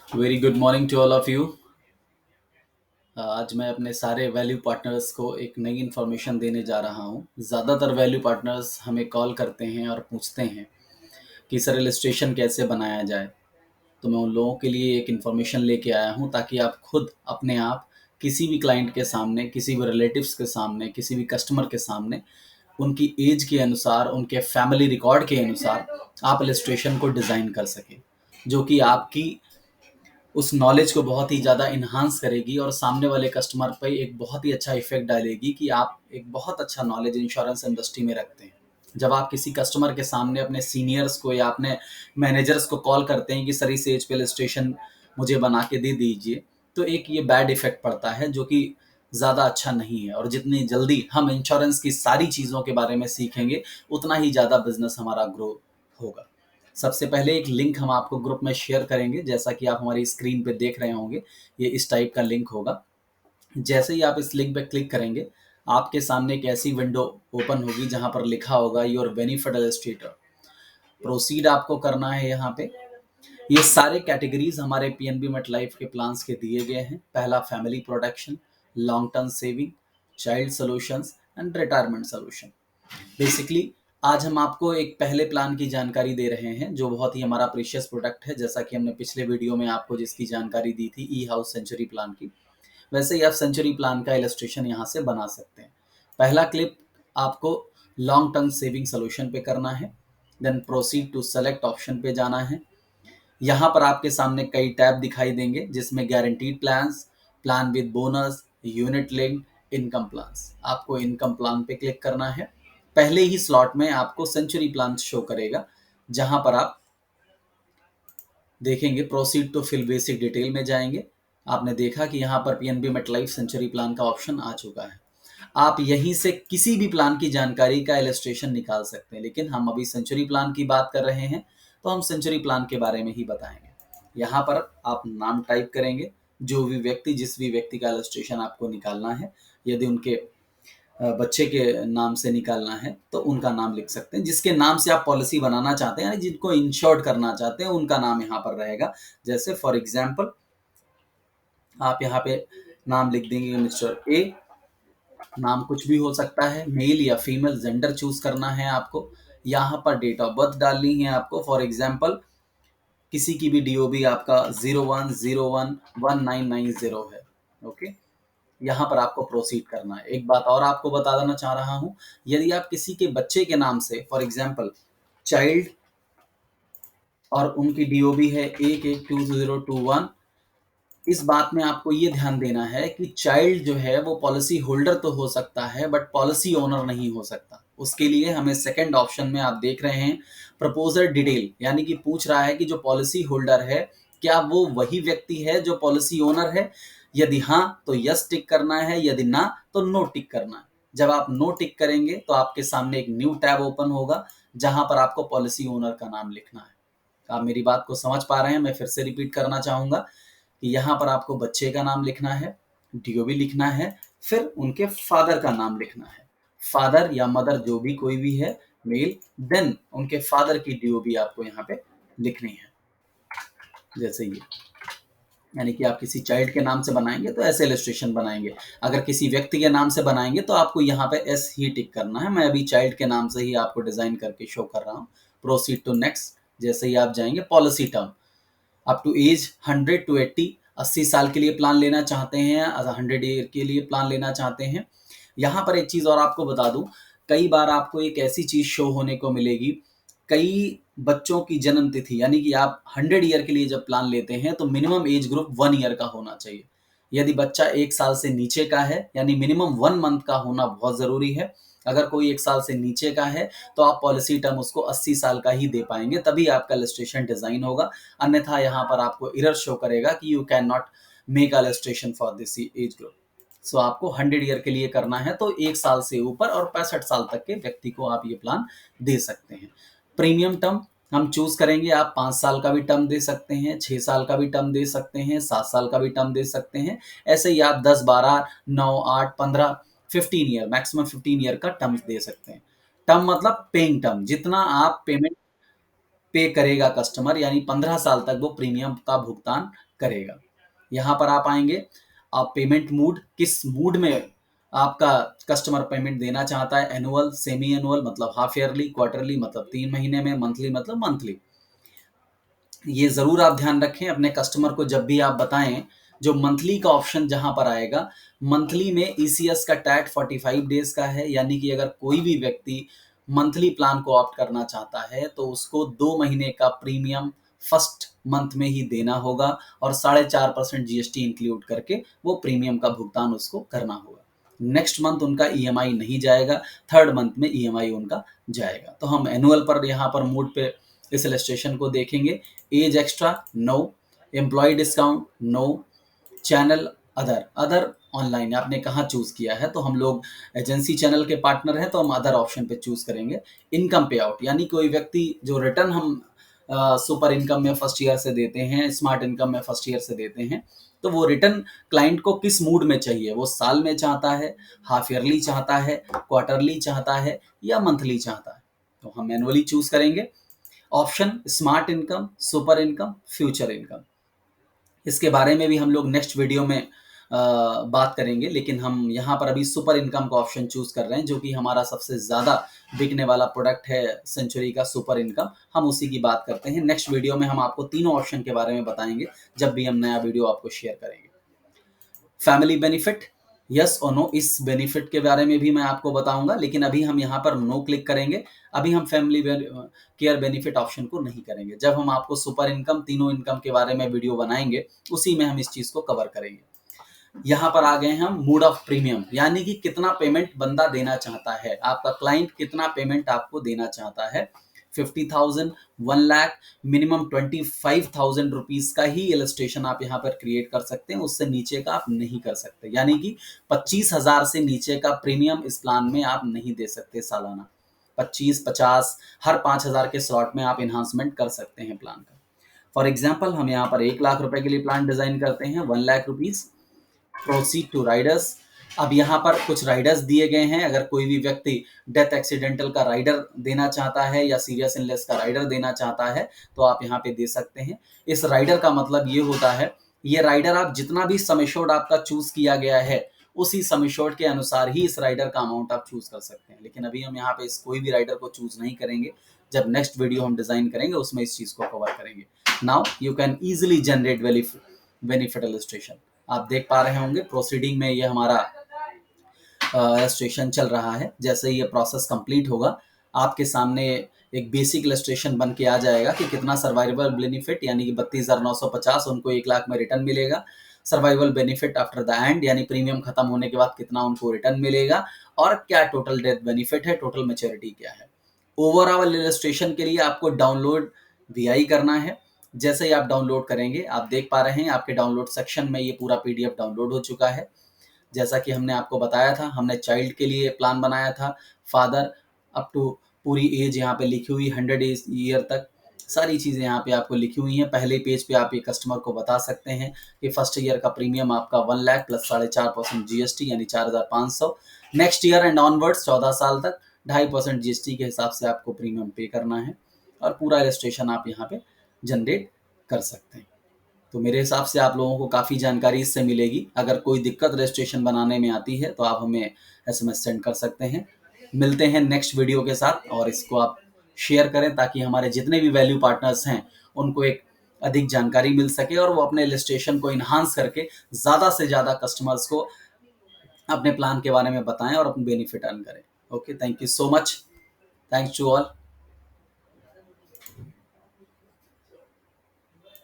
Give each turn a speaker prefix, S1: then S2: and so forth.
S1: Very good morning to all of you. आज मैं अपने सारे वैल्यू पार्टनर्स को एक नई इन्फॉर्मेशन देने जा रहा हूँ। ज़्यादातर वैल्यू पार्टनर्स हमें कॉल करते हैं और पूछते हैं कि सर इलस्ट्रेशन कैसे बनाया जाए। तो मैं उन लोगों के लिए एक इन्फॉर्मेशन लेके आया हूँ ताकि आप खुद अपने आप किसी भी क्लाइंट के सामने, किसी भी रिलेटिव्स के सामने, किसी भी कस्टमर के सामने उनकी एज के अनुसार, उनके फैमिली रिकॉर्ड के अनुसार आप इलस्ट्रेशन को डिज़ाइन कर सकें, जो कि आपकी उस नॉलेज को बहुत ही ज़्यादा इन्हांस करेगी और सामने वाले कस्टमर पे एक बहुत ही अच्छा इफेक्ट डालेगी कि आप एक बहुत अच्छा नॉलेज इंश्योरेंस इंडस्ट्री में रखते हैं। जब आप किसी कस्टमर के सामने अपने सीनियर्स को या अपने मैनेजर्स को कॉल करते हैं कि सर इस एज पे रजिस्ट्रेशन मुझे बना के दे दीजिए, तो एक ये बैड इफेक्ट पड़ता है जो कि ज़्यादा अच्छा नहीं है। और जितनी जल्दी हम इंश्योरेंस की सारी चीज़ों के बारे में सीखेंगे, उतना ही ज़्यादा बिजनेस हमारा ग्रो होगा। सबसे पहले एक लिंक हम आपको ग्रुप में शेयर करेंगे, जैसा कि आप हमारी स्क्रीन पे देख रहे होंगे। ये इस टाइप का लिंक होगा। जैसे ही आप इस लिंक पे क्लिक करेंगे, आपके सामने एक ऐसी विंडो ओपन होगी जहां पर लिखा होगा योर बेनिफिट इलस्ट्रेटर। प्रोसीड आपको करना है। यहाँ पे ये सारे कैटेगरीज हमारे पीएनबी मेट लाइफ के प्लान्स के दिए गए हैं। पहला family protection, long term saving, child solutions and retirement solution. Basically आज हम आपको एक पहले प्लान की जानकारी दे रहे हैं जो बहुत ही हमारा प्रीशियस प्रोडक्ट है। जैसा कि हमने पिछले वीडियो में आपको जिसकी जानकारी दी थी ई हाउस सेंचुरी प्लान की, वैसे ही आप सेंचुरी प्लान का इलस्ट्रेशन यहाँ से बना सकते हैं। पहला क्लिप आपको लॉन्ग टर्म सेविंग सोल्यूशन पे करना है। Then proceed to select option पे जाना है। यहाँ पर आपके सामने कई टैब दिखाई देंगे जिसमें guaranteed plans, plan with bonus, unit linked, income plans. आपको इनकम प्लान पे क्लिक करना है। पहले ही स्लॉट में आपको सेंचुरी प्लान शो करेगा, जहां पर आप देखेंगे proceed to fill basic detail में जाएंगे। आपने देखा कि यहाँ पर PNB Met Life Century plan का ऑप्शन आ चुका है। आप यहीं से किसी भी प्लान की जानकारी का इलस्ट्रेशन निकाल सकते हैं, लेकिन हम अभी सेंचुरी प्लान की बात कर रहे हैं तो हम सेंचुरी प्लान के बारे में ही बताएंगे। यहाँ पर आप नाम टाइप करेंगे, जो भी व्यक्ति, जिस भी व्यक्ति का इलस्ट्रेशन आपको निकालना है। यदि उनके बच्चे के नाम से निकालना है तो उनका नाम लिख सकते हैं। जिसके नाम से आप पॉलिसी बनाना चाहते हैं, यानी जिनको इंश्योर्ड करना चाहते हैं, उनका नाम यहाँ पर रहेगा। जैसे फॉर एग्जाम्पल आप यहाँ पे नाम लिख देंगे मिस्टर ए। नाम कुछ भी हो सकता है, मेल या फीमेल जेंडर चूज करना है आपको। यहाँ पर डेट ऑफ बर्थ डालनी है आपको। फॉर एग्जाम्पल किसी की भी डीओबी आपका 01011990 है। ओके, यहाँ पर आपको प्रोसीड करना है। एक बात और आपको बता देना चाह रहा हूँ, यदि आप किसी के बच्चे के नाम से फॉर एग्जाम्पल चाइल्ड और उनकी डीओबी है 112021, इस बात में आपको ये ध्यान देना है कि चाइल्ड जो है वो पॉलिसी होल्डर तो हो सकता है बट पॉलिसी ओनर नहीं हो सकता। उसके लिए हमें सेकंड ऑप्शन में आप देख रहे हैं प्रपोजर डिटेल, यानी कि पूछ रहा है कि जो पॉलिसी होल्डर है क्या वो वही व्यक्ति है जो पॉलिसी ओनर है। यदि हाँ तो यस टिक करना है, यदि ना तो नो टिक करना है। जब आप नो टिक करेंगे तो आपके सामने एक न्यू टैब ओपन होगा जहां पर आपको पॉलिसी ओनर का नाम लिखना है। आप मेरी बात को समझ पा रहे हैं? मैं फिर से रिपीट करना चाहूंगा कि यहाँ पर आपको बच्चे का नाम लिखना है, डीओबी लिखना है, फिर उनके फादर का नाम लिखना है। फादर या मदर जो भी कोई भी है, मेल, देन उनके फादर की डीओबी आपको यहाँ पे लिखनी है। जैसे ये, यानी कि आप किसी चाइल्ड के नाम से बनाएंगे तो ऐसे इलस्ट्रेशन बनाएंगे। अगर किसी व्यक्ति के नाम से बनाएंगे तो आपको यहाँ पे एस ही टिक करना है। मैं अभी चाइल्ड के नाम से ही आपको डिजाइन करके शो कर रहा हूँ। Proceed to next. जैसे ही आप जाएंगे policy term up to age 100 to 80, 80 साल के लिए प्लान लेना चाहते हैं, 100 ईयर के लिए प्लान लेना चाहते हैं। यहाँ पर एक चीज और आपको बता दूं, कई बार आपको एक ऐसी चीज शो होने को मिलेगी, कई बच्चों की जन्म तिथि, यानी कि आप 100 ईयर के लिए जब प्लान लेते हैं तो मिनिमम एज ग्रुप 1 ईयर का होना चाहिए। यदि बच्चा 1 साल से नीचे का है, यानी मिनिमम 1 मंथ का होना बहुत जरूरी है। अगर कोई 1 साल से नीचे का है तो आप पॉलिसी टर्म उसको 80 साल का ही दे पाएंगे, तभी आपका इलस्ट्रेशन डिजाइन होगा। अन्यथा यहाँ पर आपको एरर शो करेगा कि you can not make illustration for this age group. So आपको 100 ईयर के लिए करना है तो 1 साल से ऊपर और 65 साल तक के व्यक्ति को आप ये प्लान दे सकते हैं। प्रीमियम टर्म हम चूज करेंगे। आप 5 साल का भी टर्म दे सकते हैं, 6 साल का भी टर्म दे सकते हैं, 7 साल का भी टर्म दे सकते हैं। ऐसे ही आप 10, 12, 9, 8, 15, 15 ईयर, मैक्सिमम 15 ईयर का टर्म दे सकते हैं। टर्म मतलब पेइंग टर्म, जितना आप पे करेगा कस्टमर, यानी 15 साल तक वो प्रीमियम का भुगतान करेगा। यहाँ पर आप आएंगे, आप पेमेंट मूड, किस मूड में आपका कस्टमर पेमेंट देना चाहता है, एनुअल, सेमी एनुअल मतलब हाफ ईयरली, क्वार्टरली मतलब 3 महीने में, मंथली मतलब मंथली। ये ज़रूर आप ध्यान रखें अपने कस्टमर को जब भी आप बताएं, जो मंथली का ऑप्शन जहां पर आएगा, मंथली में ईसीएस का टैग 45 डेज का है, यानी कि अगर कोई भी व्यक्ति मंथली प्लान को ऑप्ट करना चाहता है तो उसको 2 महीने का प्रीमियम फर्स्ट मंथ में ही देना होगा और 4.5% जीएसटी इंक्लूड करके वो प्रीमियम का भुगतान उसको करना होगा। नेक्स्ट मंथ उनका ईएमआई नहीं जाएगा, थर्ड मंथ में ईएमआई उनका जाएगा। तो हम एनुअल पर यहाँ पर मूड पे इस इलस्ट्रेशन को देखेंगे। Age extra no, employ discount no, channel other, other online आपने कहाँ चूज किया है, तो हम लोग एजेंसी चैनल के पार्टनर हैं तो हम अदर ऑप्शन पे चूज करेंगे। इनकम पे आउट, यानी कोई व्यक्ति जो रिटर्न हम सुपर इनकम में फर्स्ट ईयर से देते हैं, स्मार्ट इनकम में फर्स्ट ईयर से देते हैं, तो वो रिटर्न क्लाइंट को किस मूड में चाहिए, वो साल में चाहता है, हाफ ईयरली चाहता है, क्वार्टरली चाहता है या मंथली चाहता है, तो हम मैनुअली चूज करेंगे। Option smart income, super income, future income, इसके बारे में भी हम लोग नेक्स्ट वीडियो में बात करेंगे, लेकिन हम यहाँ पर अभी सुपर इनकम का ऑप्शन चूज कर रहे हैं, जो कि हमारा सबसे ज़्यादा बिकने वाला प्रोडक्ट है सेंचुरी का सुपर इनकम। हम उसी की बात करते हैं। नेक्स्ट वीडियो में हम आपको तीनों ऑप्शन के बारे में बताएंगे जब भी हम नया वीडियो आपको शेयर करेंगे। फैमिली बेनिफिट, यस और नो, इस बेनिफिट के बारे में भी मैं आपको बताऊंगा, लेकिन अभी हम यहाँ पर नो क्लिक करेंगे। अभी हम फैमिली केयर बेनिफिट ऑप्शन को नहीं करेंगे। जब हम आपको सुपर इनकम, तीनों इनकम के बारे में वीडियो बनाएंगे, उसी में हम इस चीज को कवर करेंगे। यहाँ पर आ गए हम मूड ऑफ प्रीमियम, यानी कि कितना पेमेंट बंदा देना चाहता है, आपका क्लाइंट कितना पेमेंट आपको देना चाहता है। 50,000, 1 लाख, मिनिमम 25,000 रुपीज का ही इलस्ट्रेशन आप यहाँ पर क्रिएट कर सकते हैं, उससे नीचे का आप नहीं कर सकते। यानी कि 25,000 से नीचे का प्रीमियम इस प्लान में आप नहीं दे सकते सालाना। 25, 50, हर 5,000 के स्लॉट में आप इन्हांसमेंट कर सकते हैं प्लान का। फॉर एग्जाम्पल हम यहाँ पर 1 लाख रुपए के लिए प्लान डिजाइन करते हैं, 1 lakh rupees. Proceed to riders. अब यहाँ पर कुछ राइडर्स दिए गए हैं, अगर कोई भी व्यक्ति डेथ एक्सीडेंटल का राइडर देना चाहता है या सीरियस इलनेस का राइडर देना चाहता है तो आप यहाँ पे दे सकते हैं। इस राइडर का मतलब ये होता है, ये राइडर आप जितना भी सम एश्योर्ड आपका चूज किया गया है, उसी सम एश्योर्ड के अनुसार ही इस राइडर का अमाउंट आप चूज कर सकते हैं। लेकिन अभी हम यहाँ पे इस कोई भी राइडर को चूज नहीं करेंगे, जब नेक्स्ट वीडियो हम डिजाइन करेंगे उसमें इस चीज को कवर करेंगे। Now you can easily generate benefit illustration. आप देख पा रहे होंगे प्रोसीडिंग में ये हमारा इलस्ट्रेशन चल रहा है। जैसे ही ये प्रोसेस कंप्लीट होगा, आपके सामने एक बेसिक इलस्ट्रेशन बन के आ जाएगा कि कितना सर्वाइवल बेनिफिट, यानी कि 32,950 उनको 1 लाख में रिटर्न मिलेगा। Survival benefit after the end, यानी प्रीमियम खत्म होने के बाद कितना उनको रिटर्न मिलेगा, और क्या टोटल डेथ बेनिफिट है, टोटल मैच्योरिटी क्या है। ओवरऑल इलस्ट्रेशन के लिए आपको डाउनलोड वीआई करना है। जैसे ही आप डाउनलोड करेंगे, आप देख पा रहे हैं आपके डाउनलोड सेक्शन में ये पूरा पीडीएफ डाउनलोड हो चुका है। जैसा कि हमने आपको बताया था, हमने चाइल्ड के लिए प्लान बनाया था, फादर अप टू पूरी एज यहाँ पे लिखी हुई 100 ईयर तक, सारी चीज़ें यहाँ पे आपको लिखी हुई हैं। पहले पेज पे आप ये कस्टमर को बता सकते हैं कि फर्स्ट ईयर का प्रीमियम आपका 1 लाख प्लस 4.5% जीएसटी यानी 4,500। नेक्स्ट ईयर एंड ऑनवर्ड्स 14 साल तक 2.5% जीएसटी के हिसाब से आपको प्रीमियम पे करना है, और पूरा इलस्ट्रेशन आप यहाँ पे जनरेट कर सकते हैं। तो मेरे हिसाब से आप लोगों को काफ़ी जानकारी इससे मिलेगी। अगर कोई दिक्कत रजिस्ट्रेशन बनाने में आती है तो आप हमें एसएमएस सेंड कर सकते हैं। मिलते हैं नेक्स्ट वीडियो के साथ, और इसको आप शेयर करें ताकि हमारे जितने भी वैल्यू पार्टनर्स हैं उनको एक अधिक जानकारी मिल सके और वो अपने रजिस्ट्रेशन को इन्हांस करके ज़्यादा से ज़्यादा कस्टमर्स को अपने प्लान के बारे में बताएं और अपने बेनिफिट अर्न करें। Okay, thank you so much, thanks to all.